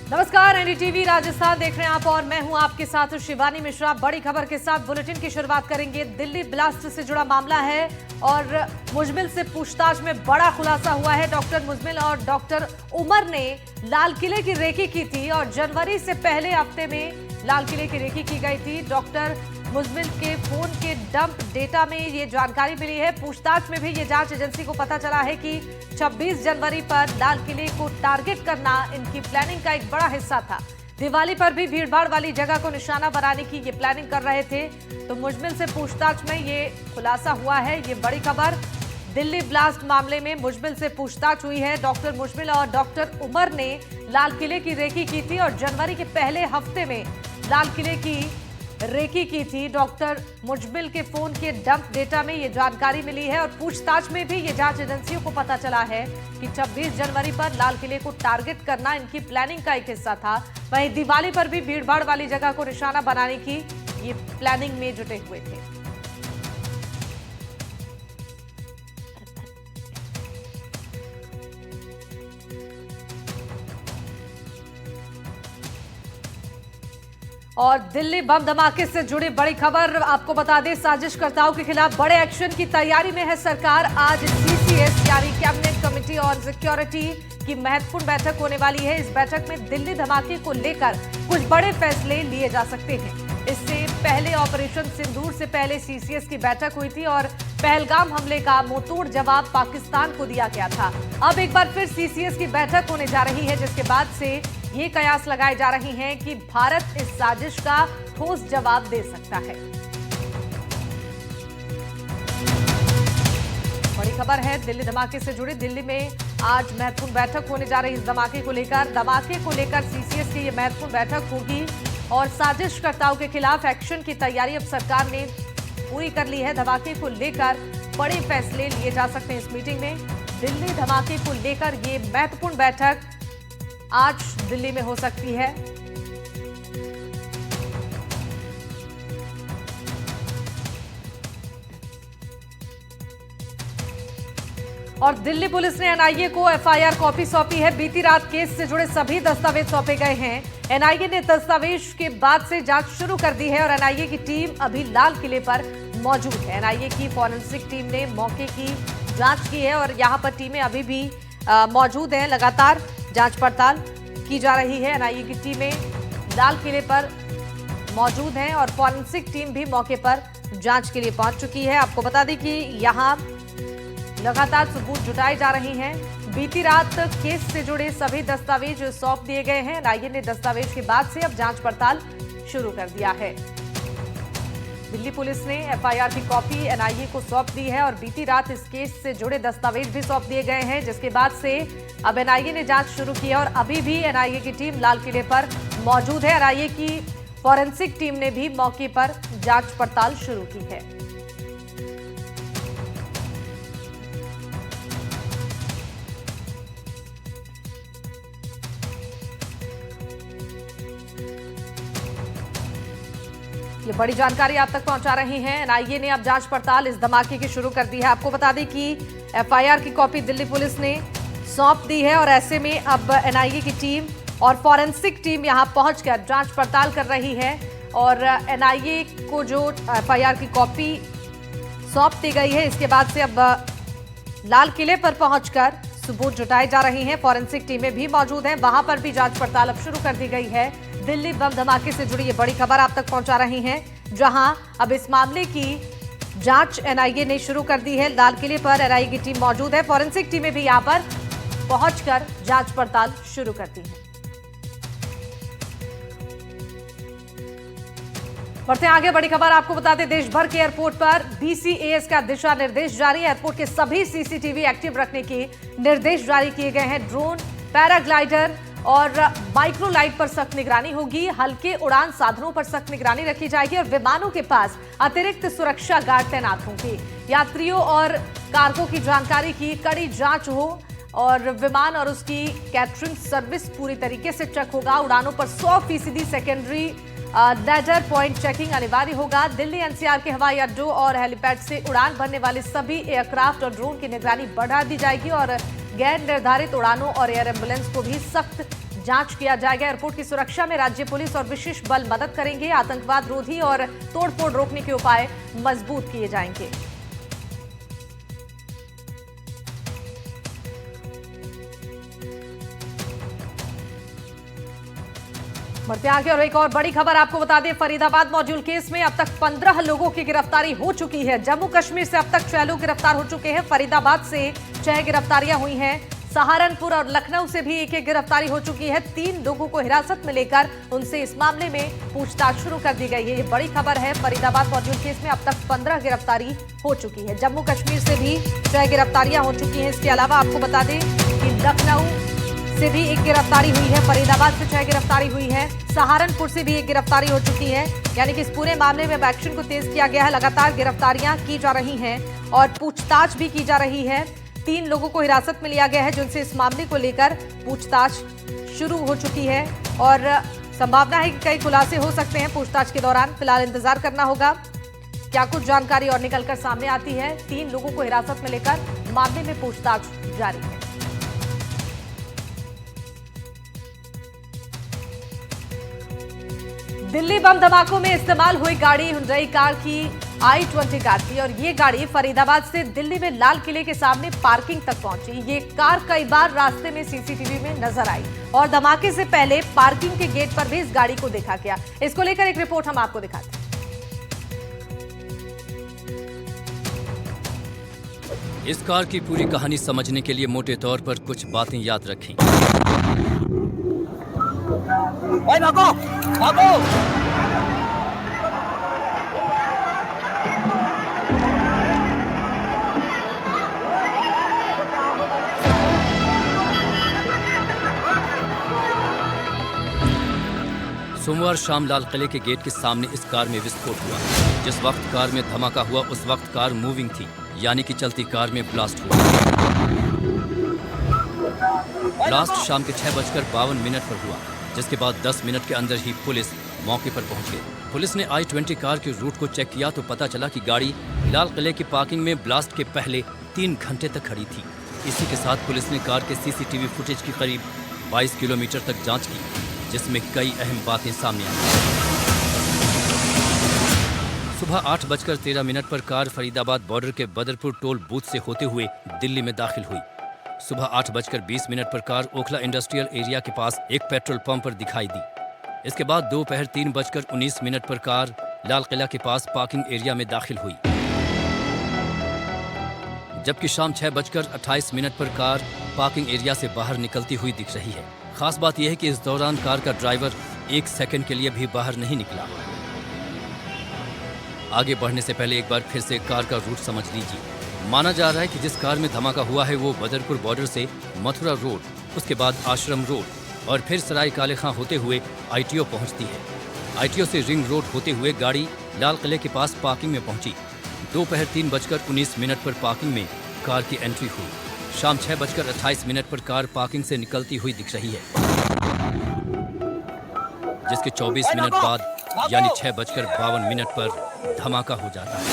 नमस्कार, एनडीटीवी राजस्थान देख रहे हैं आप और मैं हूं आपके साथ शिवानी मिश्रा। बड़ी खबर के साथ बुलेटिन की शुरुआत करेंगे। दिल्ली ब्लास्ट से जुड़ा मामला है और मुजमिल से पूछताछ में बड़ा खुलासा हुआ है। डॉक्टर मुजमिल और डॉक्टर उमर ने लाल किले की रेकी की थी और जनवरी से पहले हफ्ते में लाल किले की रेकी की गई थी। डॉक्टर मुजमिल के फोन के डंप डेटा में ये जानकारी मिली है। पूछताछ में भी ये जांच एजेंसी को पता चला है कि 26 जनवरी पर लाल किले को टारगेट करना इनकी प्लानिंग का एक बड़ा हिस्सा था। दिवाली पर भी भीड़भाड़ वाली जगह को निशाना बनाने की ये प्लानिंग कर रहे थे। तो मुजमिल से पूछताछ में ये खुलासा हुआ है। ये बड़ी खबर, दिल्ली ब्लास्ट मामले में मुजमिल से पूछताछ हुई है। डॉक्टर मुजमिल और डॉक्टर उमर ने लाल किले की रेकी की थी और जनवरी के पहले हफ्ते में लाल किले की रेकी की थी। डॉक्टर मुजमिल के फोन के डंप डेटा में ये जानकारी मिली है और पूछताछ में भी ये जांच एजेंसियों को पता चला है कि 26 जनवरी पर लाल किले को टारगेट करना इनकी प्लानिंग का एक हिस्सा था। वहीं दिवाली पर भी भीड़भाड़ वाली जगह को निशाना बनाने की ये प्लानिंग में जुटे हुए थे। और दिल्ली बम धमाके से जुड़ी बड़ी खबर आपको बता दें, साजिशकर्ताओं के खिलाफ बड़े एक्शन की तैयारी में है सरकार। आज सीसीएस यानी कैबिनेट कमेटी और सिक्योरिटी की महत्वपूर्ण बैठक होने वाली है। इस बैठक में दिल्ली धमाके को लेकर कुछ बड़े फैसले लिए जा सकते हैं। इससे पहले ऑपरेशन सिंदूर से पहले सीसीएस की बैठक हुई थी और पहलगाम हमले का मुंहतोड़ जवाब पाकिस्तान को दिया गया था। अब एक बार फिर सीसीएस की बैठक होने जा रही है, जिसके बाद से ये कयास लगाए जा रही हैं कि भारत इस साजिश का ठोस जवाब दे सकता है। बड़ी खबर है दिल्ली धमाके से जुड़ी। दिल्ली में आज महत्वपूर्ण बैठक होने जा रही है। इस धमाके को लेकर सीसीएस की ये महत्वपूर्ण बैठक होगी और साजिशकर्ताओं के खिलाफ एक्शन की तैयारी अब सरकार ने पूरी कर ली है। धमाके को लेकर बड़े फैसले लिए जा सकते हैं इस मीटिंग में। दिल्ली धमाके को लेकर ये महत्वपूर्ण बैठक आज दिल्ली में हो सकती है। और दिल्ली पुलिस ने एनआईए को एफआईआर कॉपी सौंपी है। बीती रात केस से जुड़े सभी दस्तावेज सौंपे गए हैं। एनआईए ने दस्तावेज के बाद से जांच शुरू कर दी है और एनआईए की टीम अभी लाल किले पर मौजूद है। एनआईए की फॉरेंसिक टीम ने मौके की जांच की है और यहां पर टीमें अभी भी मौजूद हैं। लगातार जांच पड़ताल की जा रही है। एनआईए की टीमें लाल किले पर मौजूद हैं और फॉरेंसिक टीम भी मौके पर जांच के लिए पहुंच चुकी है। आपको बता दें कि यहां लगातार सबूत जुटाए जा रही हैं। बीती रात केस से जुड़े सभी दस्तावेज सौंप दिए गए हैं। एनआईए ने दस्तावेज के बाद से अब जांच पड़ताल शुरू कर दिया है। दिल्ली पुलिस ने एफआईआर की कॉपी एनआईए को सौंप दी है और बीती रात इस केस से जुड़े दस्तावेज भी सौंप दिए गए हैं, जिसके बाद से अब एनआईए ने जांच शुरू की है और अभी भी एनआईए की टीम लाल किले पर मौजूद है। एनआईए की फॉरेंसिक टीम ने भी मौके पर जांच पड़ताल शुरू की है। ये बड़ी जानकारी आप तक पहुंचा रही हैं। एनआईए ने अब जांच पड़ताल इस धमाके की शुरू कर दी है। आपको बता दें कि एफआईआर की कॉपी दिल्ली पुलिस ने सौंप दी है और ऐसे में अब एनआईए की टीम और फॉरेंसिक टीम यहां पहुंचकर जांच पड़ताल कर रही है और एनआईए को जो एफआईआर की कॉपी सौंप दी गई है, इसके बाद से अब लाल किले पर पहुंचकर सबूत जुटाए जा रही हैं। फॉरेंसिक टीमें भी मौजूद हैं, वहां पर भी जांच पड़ताल अब शुरू कर दी गई है। दिल्ली बम धमाके से जुड़ी ये बड़ी खबर आप तक पहुंचा रही हैं, जहां अब इस मामले की जांच एनआईए ने शुरू कर दी है। लाल किले पर एनआईए की टीम मौजूद है, फॉरेंसिक टीमें भी यहां पर पहुंचकर जांच पड़ताल शुरू करती हैं। बढ़ते आगे, बड़ी खबर आपको बता दें, देश भर के एयरपोर्ट पर बीसीएएस का दिशा निर्देश जारी है। एयरपोर्ट के सभी सीसीटीवी एक्टिव रखने के निर्देश जारी किए गए हैं। ड्रोन, पैराग्लाइडर और माइक्रोलाइट पर सख्त निगरानी होगी। हल्के उड़ान साधनों पर सख्त निगरानी रखी जाएगी और विमानों के पास अतिरिक्त सुरक्षा गार्ड तैनात होंगे। यात्रियों और कार्गो की जानकारी की कड़ी जांच हो और विमान और उसकी कैटरिंग सर्विस पूरी तरीके से चेक होगा। उड़ानों पर 100% सेकेंडरी लैडर पॉइंट चेकिंग अनिवार्य होगा। दिल्ली एनसीआर के हवाई अड्डों और हेलीपैड से उड़ान भरने वाले सभी एयरक्राफ्ट और ड्रोन की निगरानी बढ़ा दी जाएगी और गैर निर्धारित उड़ानों और एयर एम्बुलेंस को भी सख्त जांच किया जाएगा। एयरपोर्ट की सुरक्षा में राज्य पुलिस और विशेष बल मदद करेंगे। आतंकवाद रोधी और तोड़फोड़ रोकने के उपाय मजबूत किए जाएंगे। बढ़ते आगे और एक और बड़ी खबर आपको बता दें, फरीदाबाद मॉड्यूल केस में अब तक 15 लोगों की गिरफ्तारी हो चुकी है। जम्मू कश्मीर से अब तक 6 लोग गिरफ्तार हो चुके हैं। फरीदाबाद से 6 गिरफ्तारियां हुई हैं। सहारनपुर और लखनऊ से भी एक गिरफ्तारी हो चुकी है। 3 लोगों को हिरासत में लेकर उनसे इस मामले में पूछताछ शुरू कर दी गई है। ये बड़ी खबर है। फरीदाबाद मॉड्यूल केस में अब तक 15 गिरफ्तारी हो चुकी है। जम्मू कश्मीर से भी 6 गिरफ्तारियां हो चुकी हैं। इसके अलावा आपको बता दें कि लखनऊ से भी एक गिरफ्तारी हुई है। फरीदाबाद से 6 गिरफ्तारी हुई है। सहारनपुर से भी एक गिरफ्तारी हो चुकी है। यानी कि इस पूरे मामले में एक्शन को तेज किया गया है। लगातार गिरफ्तारियां की जा रही हैं और पूछताछ भी की जा रही है। 3 लोगों को हिरासत में लिया गया है, जिनसे इस मामले को लेकर पूछताछ शुरू हो चुकी है और संभावना है कि कई खुलासे हो सकते हैं पूछताछ के दौरान। फिलहाल इंतजार करना होगा क्या कुछ जानकारी और निकलकर सामने आती है। 3 लोगों को हिरासत में लेकर मामले में पूछताछ जारी है। दिल्ली बम धमाकों में इस्तेमाल हुई गाड़ी हुंडई कार की i20 कार थी और ये गाड़ी फरीदाबाद से दिल्ली में लाल किले के सामने पार्किंग तक पहुंची। ये कार कई बार रास्ते में सीसीटीवी में नजर आई और धमाके से पहले पार्किंग के गेट पर भी इस गाड़ी को देखा गया। इसको लेकर एक रिपोर्ट हम आपको दिखाते हैं। इस कार की पूरी कहानी समझने के लिए मोटे तौर पर कुछ बातें याद रखें। ओए भागो, भागो। सोमवार शाम लाल किले के गेट के सामने इस कार में विस्फोट हुआ। जिस वक्त कार में धमाका हुआ उस वक्त कार मूविंग थी, यानी कि चलती कार में ब्लास्ट हुआ। ब्लास्ट शाम के 6:52 पर हुआ, जिसके बाद 10 मिनट के अंदर ही पुलिस मौके पर पहुंच गई। पुलिस ने i20 कार के रूट को चेक किया तो पता चला कि गाड़ी लाल किले की पार्किंग में ब्लास्ट के पहले 3 घंटे तक खड़ी थी। इसी के साथ पुलिस ने कार के सीसीटीवी फुटेज की करीब 22 किलोमीटर तक जांच की, जिसमें कई अहम बातें सामने आई। सुबह 8:13 पर कार फरीदाबाद बॉर्डर के बदरपुर टोल बूथ से होते हुए दिल्ली में दाखिल हुई। सुबह 8:20 पर कार ओखला इंडस्ट्रियल एरिया के पास एक पेट्रोल पंप पर दिखाई दी। इसके बाद दोपहर 3:19 पर कार लाल किला के पास पार्किंग एरिया में दाखिल हुई, जबकि शाम 6:28 पर कार पार्किंग एरिया से बाहर निकलती हुई दिख रही है। खास बात यह है कि इस दौरान कार का ड्राइवर 1 सेकंड के लिए भी बाहर नहीं निकला। आगे बढ़ने से पहले एक बार फिर से कार का रूट समझ लीजिए। माना जा रहा है कि जिस कार में धमाका हुआ है वो बदरपुर बॉर्डर से मथुरा रोड, उसके बाद आश्रम रोड और फिर सराय काले खां होते हुए ITO पहुंचती है। ITO से रिंग रोड होते हुए गाड़ी लाल किले के पास पार्किंग में पहुंची। दोपहर 3:19 पर पार्किंग में कार की एंट्री हुई। शाम 6:28 पर कार पार्किंग से निकलती हुई दिख रही है, जिसके 24 मिनट बाद यानी 6:52 पर धमाका हो जाता है।